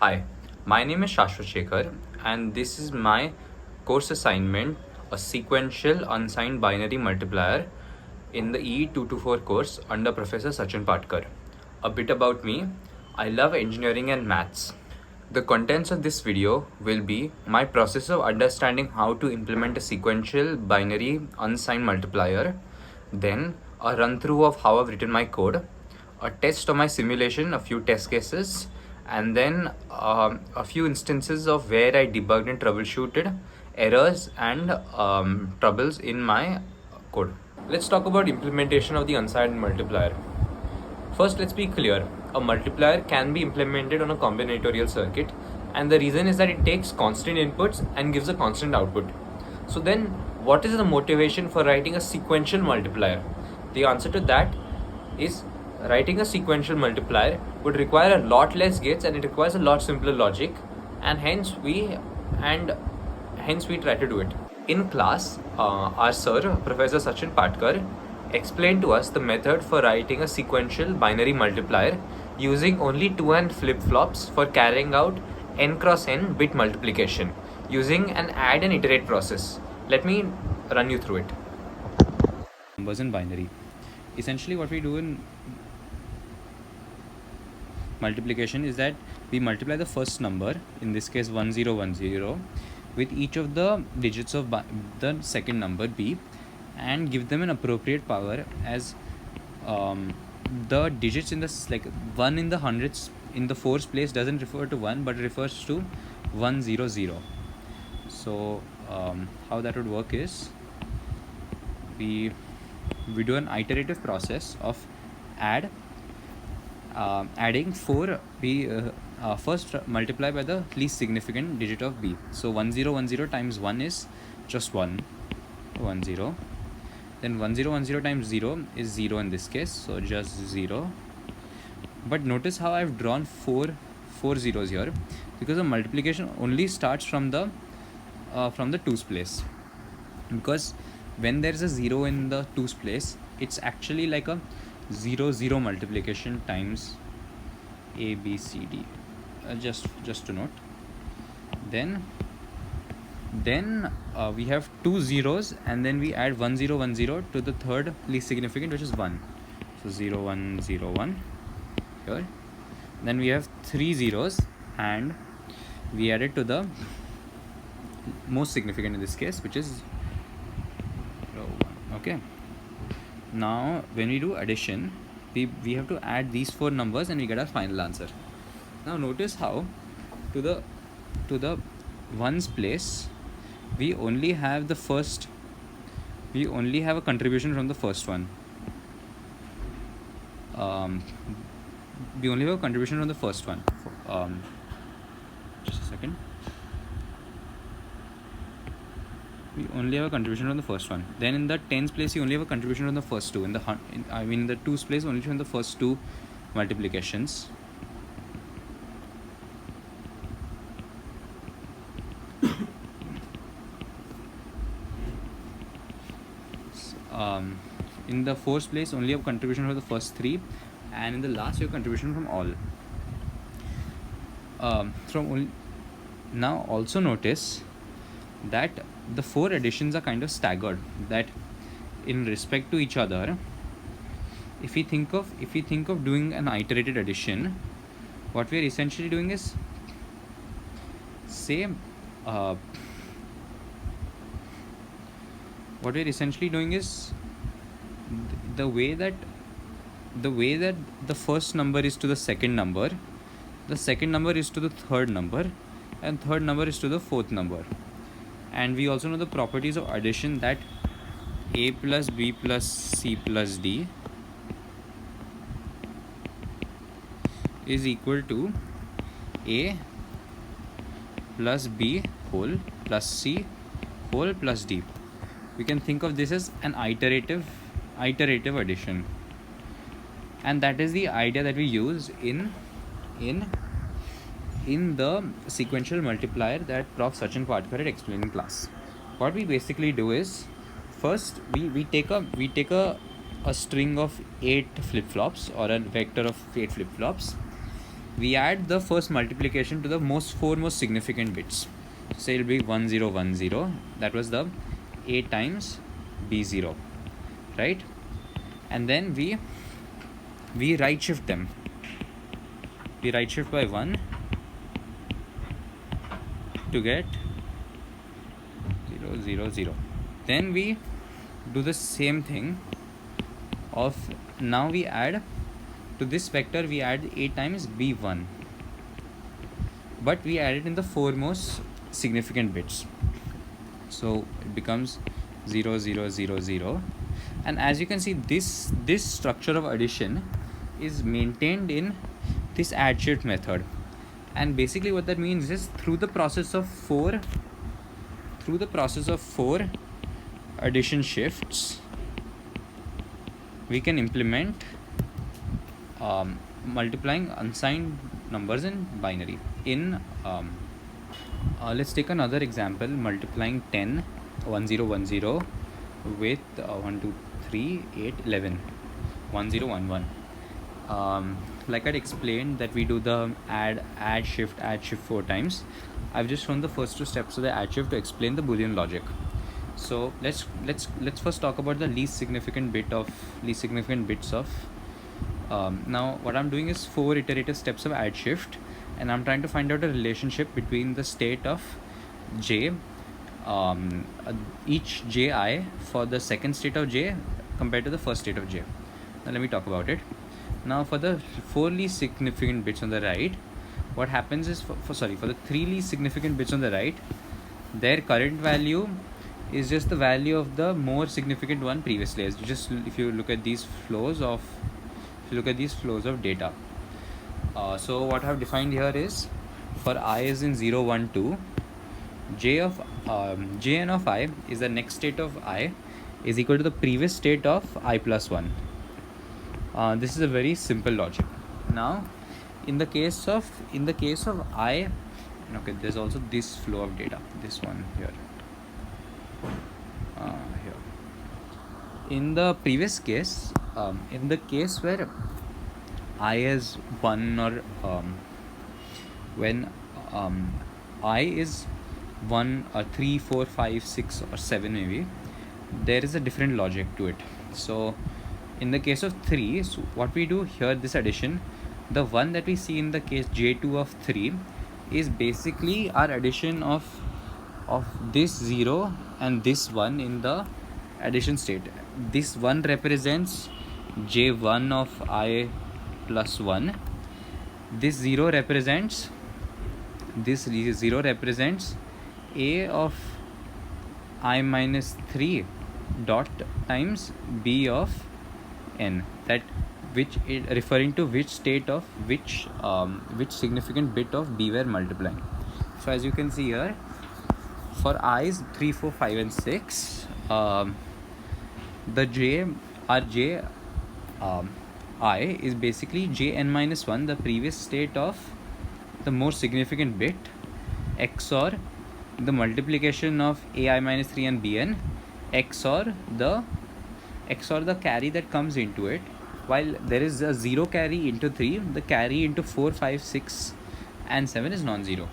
Hi, my name is Shaashvat Sekhar, and this is my course assignment, a sequential unsigned binary multiplier in the EE224 course under Professor Sachin Patkar. A bit about me: I love engineering and maths. The contents of this video will be my process of understanding how to implement a sequential binary unsigned multiplier, then a run through of how I've written my code, a test of my simulation, a few test cases, and then a few instances of where I debugged and troubleshooted errors and troubles in my code. Let's talk about implementation of the unsigned multiplier. First, let's be clear. A multiplier can be implemented on a combinatorial circuit, and the reason is that it takes constant inputs and gives a constant output. So then, what is the motivation for writing a sequential multiplier? The answer to that is writing a sequential multiplier would require a lot less gates and it requires a lot simpler logic, and hence we try to do it. In class, our sir, Professor Sachin Patkar, explained to us the method for writing a sequential binary multiplier using only 2 and flip-flops for carrying out n cross n bit multiplication using an add and iterate process. Let me run you through it. Numbers in binary. Essentially what we do in multiplication is that we multiply the first number, in this case 1010, with each of the digits of the second number b, and give them an appropriate power as the digits in this, like 1 in the hundreds in the fourth place doesn't refer to 1 but refers to 100. So how that would work is we do an iterative process of adding 4. We first multiply by the least significant digit of b. So 1010 times 1 is just 1, 10. Then 1010 times 0 is 0 in this case, so just 0. But notice how I've drawn four zeros here, because the multiplication only starts from the twos place. Because when there is a 0 in the twos place, it's actually like a 0 multiplication times a b c d. Just to note. Then we have 2 zeros, and then we add 1010 to the third least significant, which is 1. So 0101 here. Then we have 3 zeros, and we add it to the most significant in this case, which is 01. Okay. Now when we do addition, we have to add these 4 numbers and we get our final answer. Now notice how to the ones place we only have a contribution from the first one. We only have a contribution from the first one. Just a second. We only have a contribution from the first one. Then in the tens place, you only have a contribution from the first two. In the twos place, only from the first 2 multiplications. In the fourth place, only have contribution from the first 3, and in the last, you have contribution from all. Now also notice that the 4 additions are kind of staggered, that in respect to each other. If we think of doing an iterated addition, what we are essentially doing is, the way that the first number is to the second number, the second number is to the third number, and third number is to the fourth number. And we also know the properties of addition, that a plus b plus c plus d is equal to a plus b whole plus c whole plus d. We can think of this as an iterative addition, and that is the idea that we use in the sequential multiplier that Prof. Sachin Patkar had explained in class. What we basically do is, first we take a string of 8 flip-flops, or a vector of 8 flip-flops. we add the first multiplication to the four most significant bits. So say it will be 1010. That was the A times B0, right? And then we right shift them. We right shift by 1 to get 0 0 0. Then we do the same thing of, now we add to this vector, we add A times B1, but we add it in the four most significant bits. So it becomes 0 0 0 0. And as you can see, this structure of addition is maintained in this add shift method. And basically what that means is, through the process of four addition shifts, we can implement multiplying unsigned numbers in binary. Let's take another example, multiplying 10 1010 with 1 2 3 8 11 1011. Like I'd explained that we do the add shift 4 times. I've just shown the first two steps of the add shift to explain the Boolean logic. So let's first talk about the least significant bits of. Now what I'm doing is 4 iterative steps of add shift, and I'm trying to find out a relationship between the state of j, each ji for the second state of j compared to the first state of j. Now let me talk about it. Now for the 4 least significant bits on the right, what happens is for the 3 least significant bits on the right, their current value is just the value of the more significant one previously. As if you look at these flows of data. So what I have defined here is, for I is in 0 1 2, jn of I is the next state of I is equal to the previous state of I plus 1. This is a very simple logic. Now in the case of I, okay, there's also this flow of data, this one here. In the previous case, in the case where I is 1, or when I is 1 or 3 4 5 6 or 7 maybe, there is a different logic to it. So in the case of 3, so what we do here, this addition, the one that we see in the case j2 of 3 is basically our addition of this 0 and this 1 in the addition state. This 1 represents j1 of I plus 1. This 0 represents a of I minus 3 dot times b of n, that which is referring to which state of which significant bit of b we're multiplying. So as you can see here, for i's 3 4 5 and 6, the I is basically jn minus 1, the previous state of the more significant bit, XOR the multiplication of ai minus 3 and bn, XOR the carry that comes into it. While there is a 0 carry into 3, the carry into 4 5 6 and 7 is non-zero.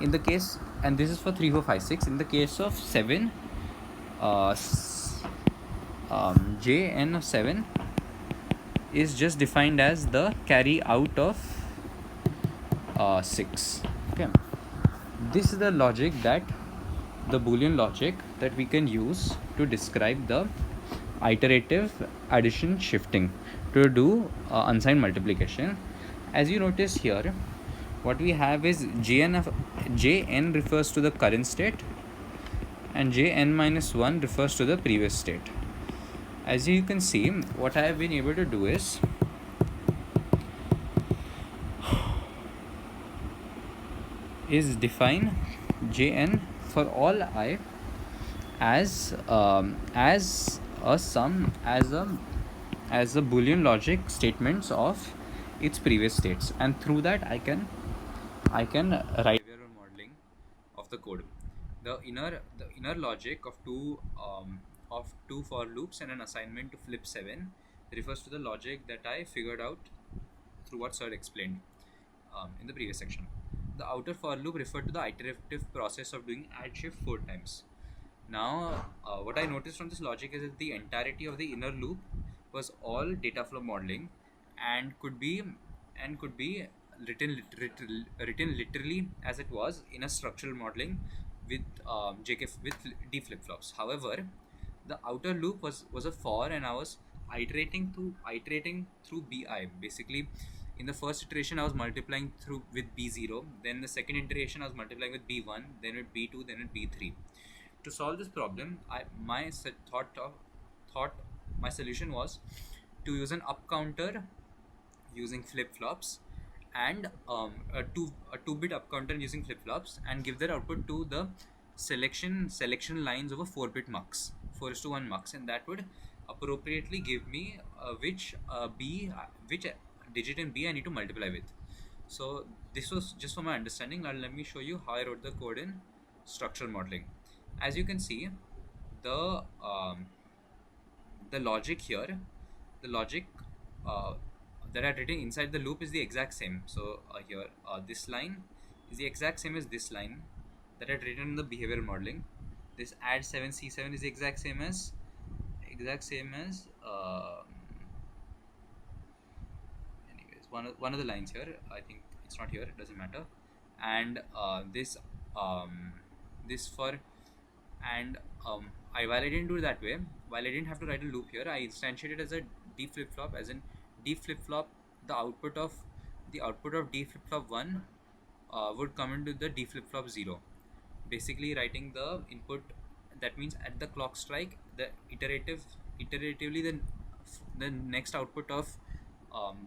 In the case, and this is for 3 4 5 6, in the case of 7, jn of 7 is just defined as the carry out of 6. Okay, this is the logic, that the Boolean logic that we can use to describe the iterative addition shifting to do unsigned multiplication. As you notice here, what we have is jn refers to the current state and jn minus 1 refers to the previous state. As you can see, what I have been able to do is define jn for all I as a sum, as a Boolean logic statements of its previous states, and through that I can write behavioral modeling of the code. The inner logic of two for loops and an assignment to flip 7 refers to the logic that I figured out through what Sir explained. in the previous section. The outer for loop referred to the iterative process of doing add shift 4 times. Now, what I noticed from this logic is that the entirety of the inner loop was all data flow modeling and could be written literally as it was in a structural modeling with JK with D flip flops. However, the outer loop was a for, and I was iterating through BI. Basically, in the first iteration, I was multiplying through with B0. Then the second iteration, I was multiplying with B1, then with B2, then with B3. To solve this problem, my solution was to use an up counter using flip flops and a 2-bit up counter using flip flops, and give their output to the selection lines of a 4-bit mux, 4:1 mux, and that would appropriately give me which digit in B I need to multiply with. So this was just for my understanding. Now let me show you how I wrote the code in structural modeling. As you can see, the logic here, the logic that I've written inside the loop is the exact same. So here this line is the exact same as this line that I've written in the behavioral modeling. This add 7c7 is the exact same as anyways, one of the lines here. I think it's not here, it doesn't matter. And this for, and while I didn't do it that way, while I didn't have to write a loop here, I instantiated as a D flip flop, as in D flip flop, the output of D flip flop 1 would come into the D flip flop 0. Basically writing the input, that means at the clock strike, the iteratively the next output of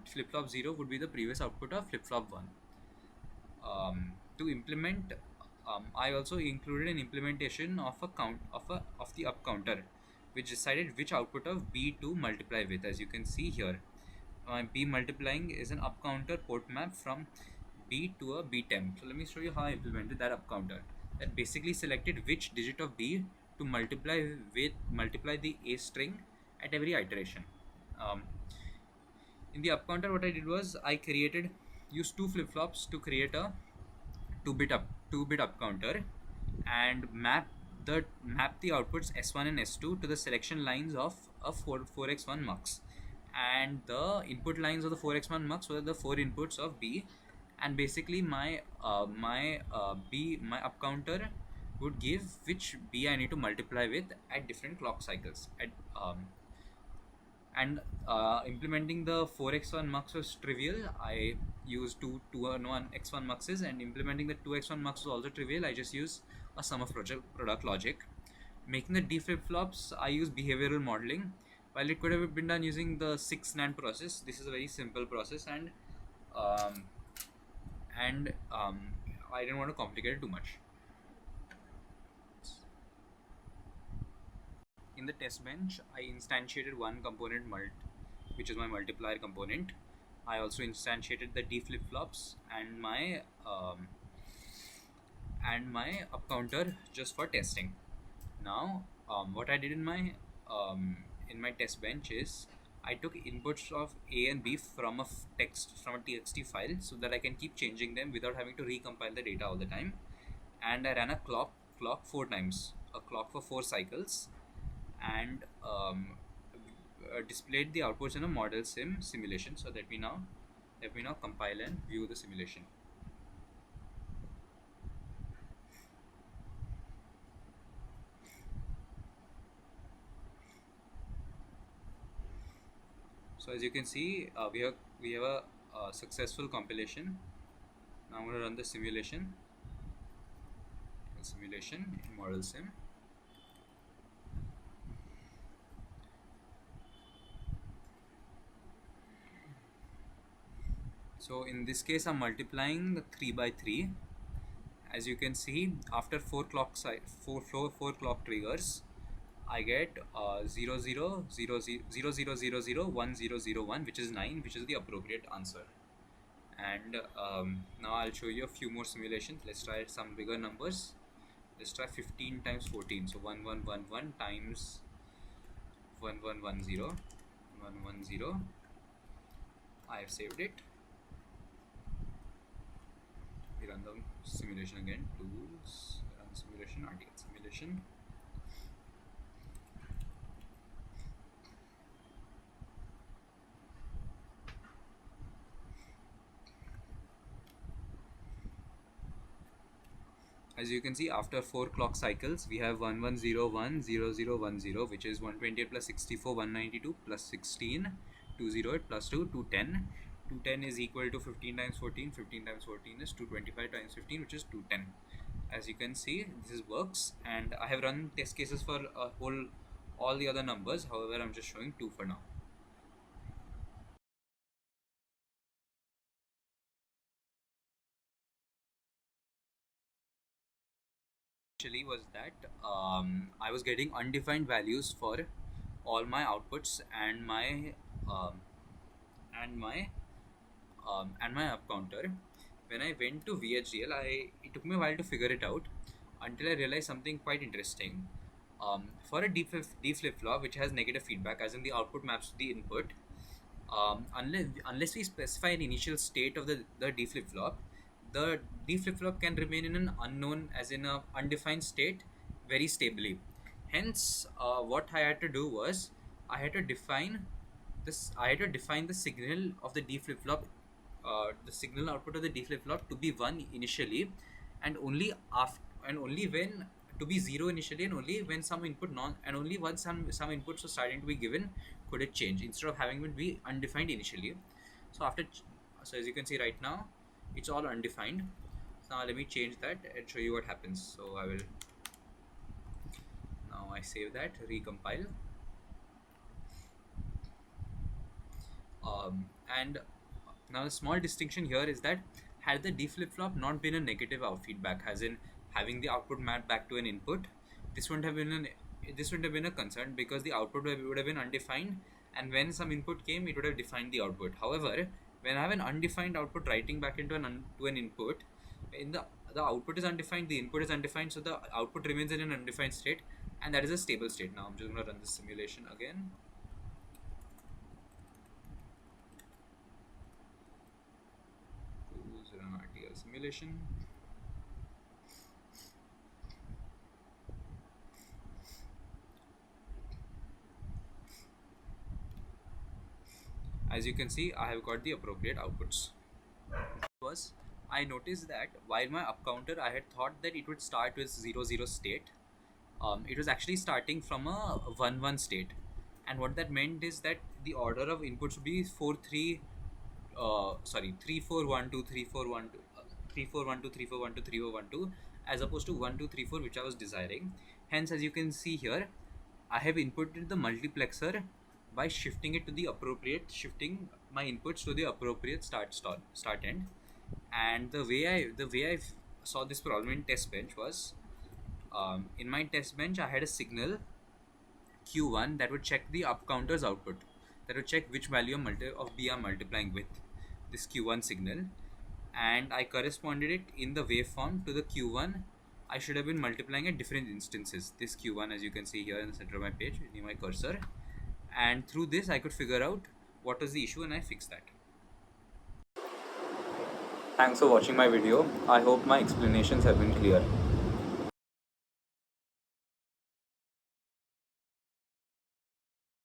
flip flop 0 would be the previous output of flip flop 1. To implement, I also included an implementation of a count of the up counter, which decided which output of B to multiply with. As you can see here, B multiplying is an up counter port map from B to a B temp. So let me show you how I implemented that up counter. That basically selected which digit of B to multiply the A string at every iteration. In the up counter, what I did was I used 2 flip flops to create a 2-bit up counter, and map the outputs S1 and S2 to the selection lines of a 4x1 mux, and the input lines of the 4x1 mux were the 4 inputs of B. And basically my up counter would give which B I need to multiply with at different clock cycles. Implementing the 4x1 mux was trivial. I used 2 x1 muxes, and implementing the 2x1 mux was also trivial. I just use a sum of product logic. Making the D flip flops, I use behavioral modeling. While it could have been done using the 6 NAND process, this is a very simple process, and I didn't want to complicate it too much. In the test bench, I instantiated one component which is my multiplier component. I also instantiated the D flip flops and my up counter just for testing. Now, what I did in my test bench is I took inputs of A and B from a TXT file, so that I can keep changing them without having to recompile the data all the time. And I ran a clock 4 times, a clock for 4 cycles, and displayed the outputs in a model simulation. So let me now compile and view the simulation. So as you can see, we have a successful compilation. Now I'm going to run the simulation in model sim. So in this case, I'm multiplying 3 by 3. As you can see, after 4 clock triggers, I get 0 0 0 0 0 0 0 0 1 0 0 1, which is 9, which is the appropriate answer. And now I'll show you a few more simulations. Let's try some bigger numbers. Let's try 15 times 14. So 1111 times 1110 110. I have saved it. We run the simulation again. Tools, run simulation, RTL simulation. As you can see, after 4 clock cycles, we have 1101 0010, which is 128 plus 64 192 plus 16 208 plus 2 210. 210 is equal to 15 times 14. 15 times 14 is 225 times 15, which is 210. As you can see, this works, and I have run test cases for all the other numbers. However, I'm just showing 2 for now. Actually was that I was getting undefined values for all my outputs and my um, and my and my up counter. When I went to VHDL, it took me a while to figure it out until I realized something quite interesting. For a D flip flop which has negative feedback, as in the output maps to the input, unless we specify an initial state of the D flip flop, the D flip flop can remain in an unknown, as in a undefined state, very stably. Hence, what I had to do was I had to define the signal of the D flip flop, the signal output of the D flip flop to be 1 initially, and only after, and only when to be 0 initially, and only when some input non and only once some inputs were starting to be given could it change, instead of having it be undefined initially. So so as you can see right now, it's all undefined. So now let me change that and show you what happens. So I save that, recompile, and now the small distinction here is that had the D flip flop not been a negative out feedback, as in having the output mapped back to an input, this wouldn't have been a concern, because the output would have been undefined, and when some input came, it would have defined the output. However, when I have an undefined output writing back into to an input, in the output is undefined, the input is undefined, so the output remains in an undefined state, and that is a stable state. Now I'm just going to run this simulation again. Run RTL simulation. As you can see, I have got the appropriate outputs. I noticed that while my up counter, I had thought that it would start with 0 0 state. It was actually starting from a 1 1 state, and what that meant is that the order of inputs would be 3 4 1 2 3 4 1 2 3 4 1 2 3 4 1 2 3 4 1 2, as opposed to 1 2 3 4, which I was desiring. Hence, as you can see here, I have inputted the multiplexer by shifting shifting my inputs to the appropriate start end. And the way I saw this problem in test bench was, in my test bench I had a signal Q1 that would check the up counter's output, that would check which value of B I'm multiplying with this Q1 signal, and I corresponded it in the waveform to the Q1 I should have been multiplying at different instances. This Q1, as you can see here in the center of my page near my cursor, and through this I could figure out what was the issue, and I fixed that. Thanks for watching my video. I hope my explanations have been clear.